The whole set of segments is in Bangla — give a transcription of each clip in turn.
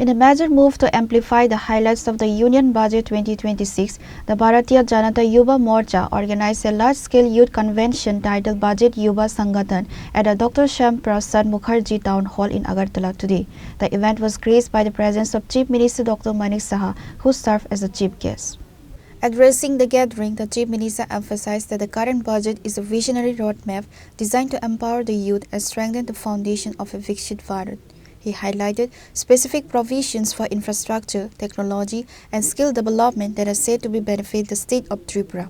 In a major move to amplify the highlights of the Union Budget 2026, the Bharatiya Janata Yuva Morcha organized a large-scale youth convention titled Budget Yuva Sangathan at the Dr. Shyam Prasad Mukherjee Town Hall in Agartala today. The event was graced by the presence of Chief Minister Dr. Manik Saha, who served as the chief guest. Addressing the gathering, the Chief Minister emphasized that the current budget is a visionary roadmap designed to empower the youth and strengthen the foundation of a Viksit Bharat. He highlighted specific provisions for infrastructure, technology, and skill development that are said to benefit the state of Tripura.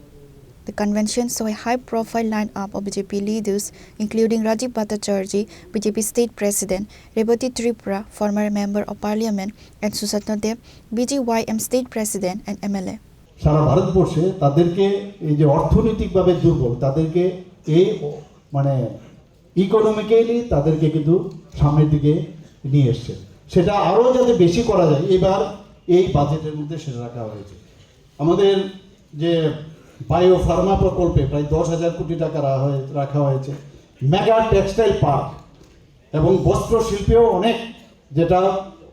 The convention saw a high-profile lineup of BJP leaders, including Rajiv Bhattacharjee, BJP State President, Revati Tripura, former Member of Parliament, and Sushant Dev, BJYM State President and MLA. সারা ভারতবর্ষে তাদেরকে এই যে অর্থনৈতিকভাবে দুর্বল তাদেরকে এই মানে ইকোনমিক্যালি তাদেরকে কিন্তু সামনের দিকে নিয়ে এসছে, সেটা আরও যাতে বেশি করা যায় এবার এই বাজেটের মধ্যে সেটা রাখা হয়েছে। আমাদের যে বায়ো ফার্মা প্রকল্পে প্রায় 10,000 কোটি টাকা রাখা হয়েছে। মেগা টেক্সটাইল পার্ক এবং বস্ত্র শিল্পেও যেটা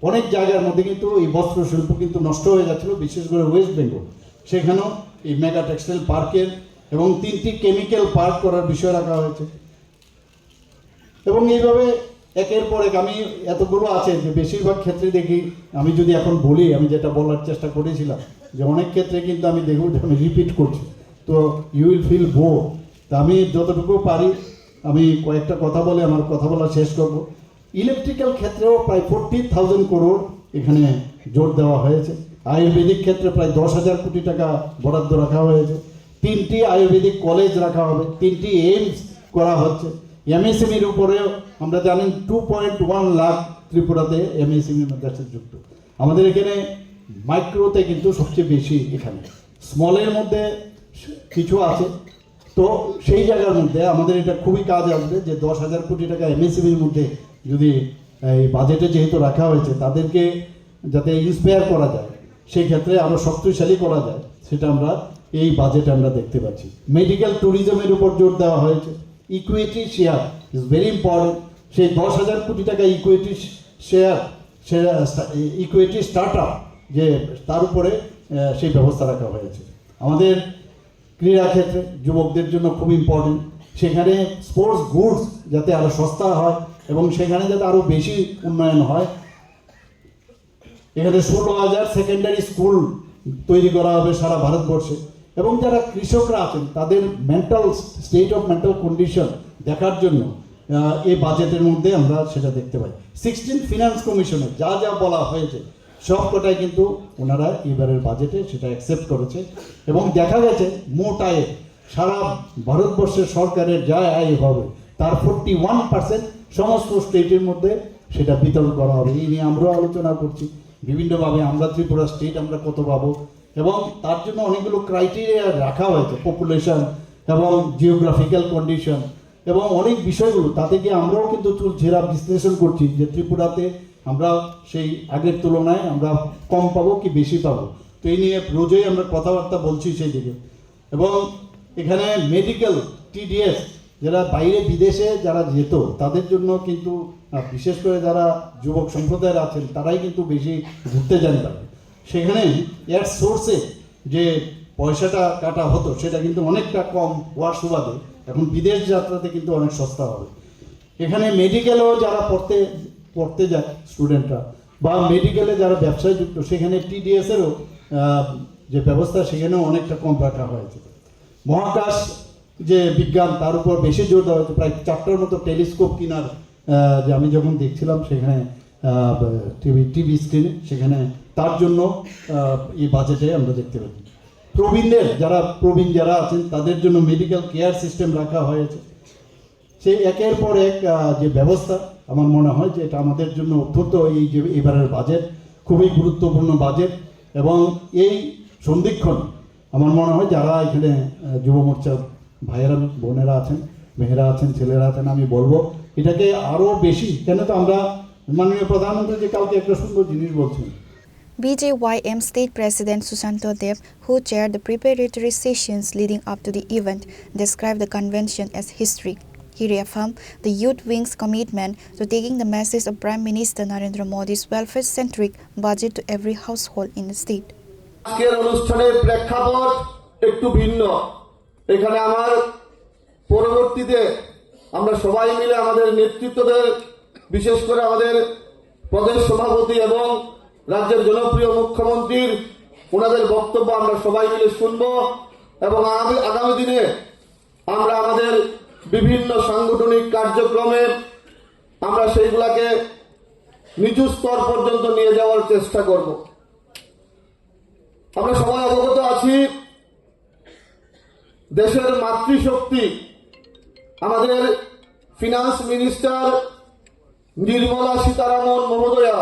অনেক জায়গার মধ্যে কিন্তু এই বস্ত্র শিল্প কিন্তু নষ্ট হয়ে যাচ্ছিল, বিশেষ করে ওয়েস্ট বেঙ্গল, সেখানেও এই মেগা টেক্সটাইল পার্কের এবং 3টি কেমিক্যাল পার্ক করার বিষয় রাখা হয়েছে। এবং এইভাবে একের পর এক আমি এতগুলো আছে যে বেশিরভাগ ক্ষেত্রে দেখি, আমি যদি এখন বলি, আমি যেটা বলার চেষ্টা করেছিলাম যে অনেক ক্ষেত্রে কিন্তু আমি দেখব যে আমি রিপিট করছি, তো ইউ উইল ফিল বোর। তা আমি যতটুকু পারি আমি কয়েকটা কথা বলে আমার কথা বলা শেষ করব। ইলেকট্রিক্যাল ক্ষেত্রেও প্রায় 40,000 করোড় এখানে জোর দেওয়া হয়েছে। আয়ুর্বেদিক ক্ষেত্রে প্রায় 10,000 কোটি টাকা বরাদ্দ রাখা হয়েছে। 3টি আয়ুর্বেদিক কলেজ রাখা হবে, 3টি এইমস করা হচ্ছে। এমএসএমইর উপরেও আমরা জানেন 2.1 লাখ ত্রিপুরাতে এমএসএমইর মধ্যে যুক্ত। আমাদের এখানে মাইক্রোতে কিন্তু সবচেয়ে বেশি, এখানে স্মলের মধ্যে কিছু আছে, তো সেই জায়গার মধ্যে আমাদের এটা খুবই কাজ আসবে যে 10,000 কোটি টাকা এমএসএমইর মধ্যে যদি এই বাজেটে যেহেতু রাখা হয়েছে তাদেরকে যাতে ইন্সপায়ার করা যায়, সেই ক্ষেত্রে আরও শক্তিশালী করা যায়, সেটা আমরা এই বাজেটে আমরা দেখতে পাচ্ছি। মেডিকেল ট্যুরিজমের উপর জোর দেওয়া হয়েছে। Equity share is very important. সেই 10,000 কোটি টাকা equity share equity start up যে তার উপরে সেই ব্যবস্থা রাখা হয়েছে। আমাদের ক্রীড়া ক্ষেত্রে যুবকদের জন্য খুব ইম্পর্টেন্ট, সেখানে স্পোর্টস গুডস যাতে আরও সস্তা হয় এবং সেখানে যাতে আরও বেশি উন্নয়ন হয়। এখানে 16,000 সেকেন্ডারি স্কুল তৈরি করা হবে সারা ভারতবর্ষে, এবং যারা কৃষকরা আছেন তাদের স্টেট অফ মেন্টাল কন্ডিশন দেখার জন্য এই বাজেটের মধ্যে আমরা সেটা দেখতে পাই। 16 ফিনান্স কমিশনে যা যা বলা হয়েছে সবকটাই কিন্তু ওনারা এবারের বাজেটে সেটা অ্যাকসেপ্ট করেছে, এবং দেখা গেছে মোট আয়ে সারা ভারতবর্ষের সরকারের যা আয় হবে তার 41% সমস্ত স্টেটের মধ্যে সেটা বিতরণ করা হবে। এই নিয়ে আমরাও আলোচনা করছি বিভিন্নভাবে, আমরা ত্রিপুরা স্টেট আমরা কত পাবো, এবং তার জন্য অনেকগুলো ক্রাইটেরিয়া রাখা হয়েছে, পপুলেশন এবং জিওগ্রাফিক্যাল কন্ডিশন এবং অনেক বিষয়গুলো। তাতে গিয়ে আমরাও কিন্তু চুলচেরা বিশ্লেষণ করছি যে ত্রিপুরাতে আমরা সেই আগের তুলনায় আমরা কম পাবো কি বেশি পাবো, তো এই নিয়ে রোজই আমরা কথাবার্তা বলছি সেই দিকে। এবং এখানে মেডিকেল টিডিএস যারা বাইরে বিদেশে যারা যেত তাদের জন্য কিন্তু বিশেষ করে যারা যুবক সম্প্রদায়ের আছেন তারাই কিন্তু বেশি ঘুরতে যান পারে, সেখানে এর সোর্সে যে পয়সাটা কাটা হতো সেটা কিন্তু অনেকটা কম হওয়ার সুবাদে এখন বিদেশ যাত্রাতে কিন্তু অনেক সস্তা হবে। এখানে মেডিকেলেও যারা পড়তে যায় স্টুডেন্টরা বা মেডিকেলে যারা ব্যবসায় যুক্ত, সেখানে টিডিএসেরও যে ব্যবস্থা সেখানেও অনেকটা কম রাখা হয়েছে। মহাকাশ যে বিজ্ঞান তার উপর বেশি জোর দেওয়া হয়েছে, প্রায় 4টার মতো টেলিস্কোপ কেনার যে আমি যখন দেখছিলাম সেখানে টিভি স্ক্রিনে, সেখানে তার জন্য এই বাজেটে আমরা দেখতে পাচ্ছি। প্রবীণ যারা আছেন তাদের জন্য মেডিকেল কেয়ার সিস্টেম রাখা হয়েছে। সেই একের পর এক যে ব্যবস্থা, আমার মনে হয় যে এটা আমাদের জন্য অত্যন্ত এই যে এবারের বাজেট খুবই গুরুত্বপূর্ণ বাজেট, এবং এই সন্ধিক্ষণ আমার মনে হয় যারা এখানে যুব মোর্চার ভাইয়েরা বোনেরা আছেন, মেয়েরা আছেন, ছেলেরা আছেন, আমি বলবো এটাকে আরও বেশি, কেন তো আমরা মাননীয় প্রধানমন্ত্রী যে কালকে একটা সুন্দর জিনিস বলছেন। BJYM State President Sushant Dev, who chaired the preparatory sessions leading up to the event, described the convention as historic. He reaffirmed the youth wing's commitment to taking the message of Prime Minister Narendra Modi's welfare-centric budget to every household in the state. আজকের অনুষ্ঠানের প্রেক্ষাপট একটু ভিন্ন। এখানে আমার পরবর্তীতে আমরা সবাই মিলে আমাদের নেতৃত্বদের, বিশেষ করে আমাদের প্রদেশ সভাপতি এবং রাজ্যের জনপ্রিয় মুখ্যমন্ত্রীর ওনাদের বক্তব্য আমরা সবাই মিলে শুনব এবং আগামী দিনে আমরা আমাদের বিভিন্ন সাংগঠনিক কার্যক্রমে আমরা সেইগুলাকে নিচু স্তর পর্যন্ত নিয়ে যাওয়ার চেষ্টা করব। আমরা সবাই অবগত আছি, দেশের মাতৃশক্তি আমাদের ফিনান্স মিনিস্টার নির্মলা সীতারামন মহোদয়া,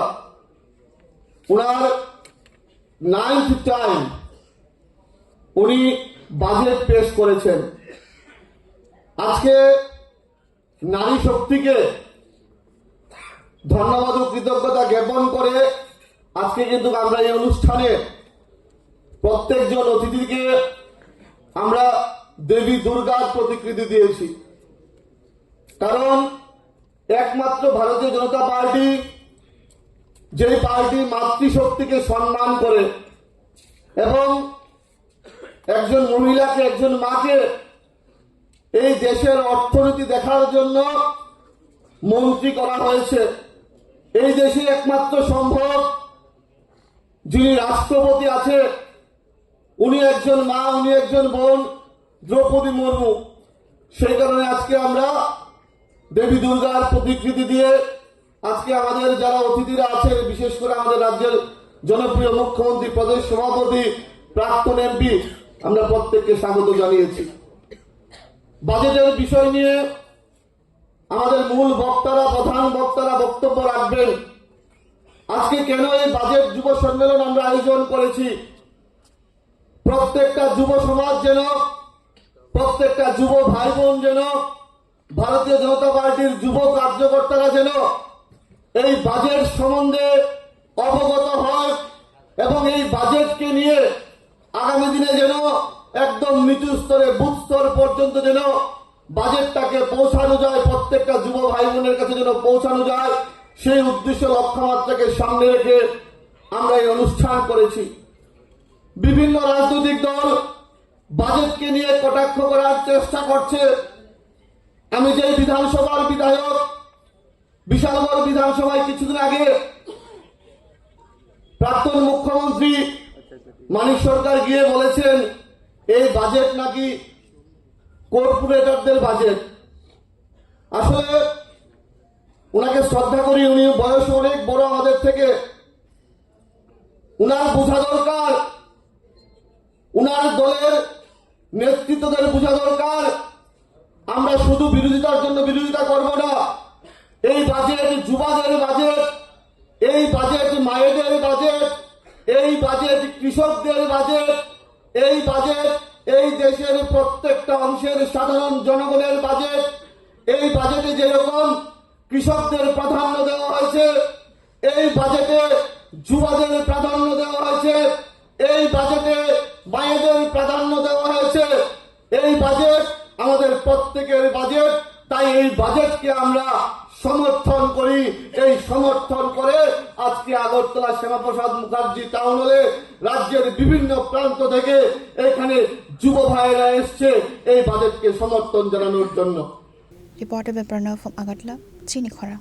ওনার 9th টাইম উনি বাজেট পেশ করেছেন। আজকে নারী শক্তিকে ধন্যবাদ ও কৃতজ্ঞতা জ্ঞাপন করে আজকে কিন্তু আমরা এই অনুষ্ঠানে প্রত্যেকজন অতিথিকে আমরা দেবী দুর্গার প্রতিকৃতি দিয়েছি। কারণ একমাত্র ভারতীয় জনতা পার্টি, যে পার্টি মাতৃশক্তিকে সম্মান করে এবং একজন মহিলাকে, একজন মাকে এই দেশের অর্থনীতি দেখার জন্য মন্ত্রী করা হয়েছে, এই দেশে একমাত্র সম্ভব যিনি রাষ্ট্রপতি আছে উনি একজন মা, উনি একজন বোন, দ্রৌপদী মুর্মু। সেই কারণে আজকে আমরা দেবী দুর্গার প্রতিকৃতি দিয়ে আজকে আমাদের যারা অতিথিরা আছে, বিশেষ করে আমাদের রাজ্যের জনপ্রিয় মুখ্যমন্ত্রী, প্রদেশ সভাপতি, প্রাক্তন এমপি, আমরা প্রত্যেককে স্বাগত জানিয়েছি। বাজেটের বিষয় নিয়ে আমাদের মূল বক্তারা, প্রধান বক্তারা বক্তব্য রাখবেন। আজকে কেন এই বাজেট যুব সম্মেলন আমরা আয়োজন করেছি? প্রত্যেকটা যুব সমাজ যেন, প্রত্যেকটা যুব ভাই বোন যেন, ভারতীয় জনতা পার্টির যুব কার্যকর্তারা যেন এই বাজেট সম্বন্ধে অবগত হয় এবং এই বাজেটকে নিয়ে আগামী দিনে যেন একদম নিচু স্তরে, বুথ স্তর পর্যন্ত যেন বাজেটটাকে পৌঁছানো যায়, প্রত্যেকটা যুব ভাই বোনের কাছে যেন পৌঁছানো যায়, সেই উদ্দেশ্য লক্ষ্যমাত্রাকে সামনে রেখে আমরা এই অনুষ্ঠান করেছি। বিভিন্ন রাজনৈতিক দল বাজেটকে নিয়ে কটাক্ষ করার চেষ্টা করছে। আমি যে বিধানসভার বিধায়ক, বিশালগড় বিধানসভায় কিছুদিন আগে প্রাক্তন মুখ্যমন্ত্রী মানিক সরকার গিয়ে বলেছেন এই বাজেট নাকি কর্পোরেটরদের বাজেট। আসলে উনাকে শ্রদ্ধা করি, উনি বয়স অনেক বড় আমাদের থেকে। উনার বোঝা দরকার, উনার দলের নেতৃত্বদের বোঝা দরকার আমরা শুধু বিরোধিতার জন্য বিরোধিতা করব না। এই বাজেট যুবাদের বাজেট, এই বাজেট মায়েদের বাজেট, এই বাজেট কৃষকদের বাজেট, এই বাজেট এই দেশের প্রত্যেকটা অংশের সাধারণ জনগণের বাজেট। এই বাজেটে যেরকম কৃষকদের প্রাধান্য দেওয়া হয়েছে, এই বাজেটে যুবাদের প্রাধান্য দেওয়া হয়েছে, এই বাজেটে মায়েদের প্রাধান্য দেওয়া হয়েছে। এই বাজেট আমাদের প্রত্যেকের বাজেট, তাই এই বাজেটকে আমরা সমর্থন করি। এই সমর্থন করে আজকে আগরতলা শ্যামাপ্রসাদ মুখার্জি টাউন হলে রাজ্যের বিভিন্ন প্রান্ত থেকে এখানে যুব ভাইয়েরা এসছে এই বাজেটকে সমর্থন জানানোর জন্য। Reported by Pranav from Agartala, Chini Khora.